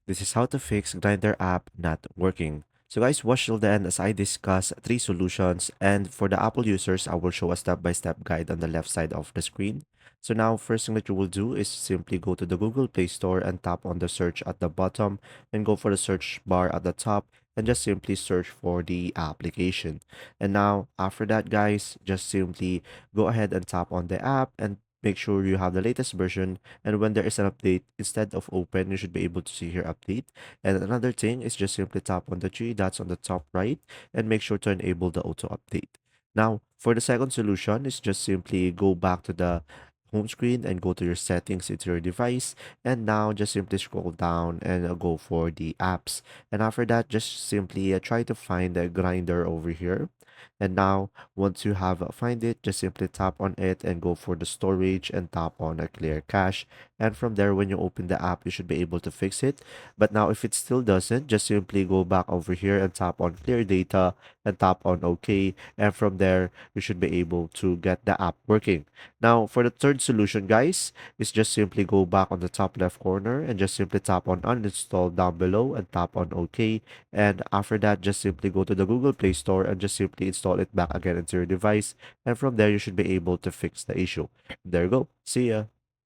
This is how to fix Grindr app not working. So guys, watch till the end as I discuss three solutions, and for the Apple users, I will show a step-by-step guide on the left side of the screen. So now, first thing that you will do is simply go to the Google Play Store and tap on the search at the bottom and go for the search bar at the top and just simply search for the application. And now, after that, guys, just simply go ahead and tap on the app and make sure you have the latest version, and when there is an update, instead of open, you should be able to see here update. And another thing is just simply tap on the three dots on the top right and make sure to enable the auto update. Now, for the second solution is just simply go back to the home screen and go to your settings into your device, and now just simply scroll down and go for the apps, and after that just simply try to find the grinder over here. And now once you have find it, just simply tap on it and go for the storage and tap on a clear cache, and from there when you open the app you should be able to fix it. But now if it still doesn't, just simply go back over here and tap on clear data and tap on OK, and from there you should be able to get the app working. Now for the third solution, guys, is just simply go back on the top left corner and just simply tap on uninstall down below and tap on OK, and after that just simply go to the Google Play Store and just simply install it back again into your device, and from there you should be able to fix the issue. There you go, see ya.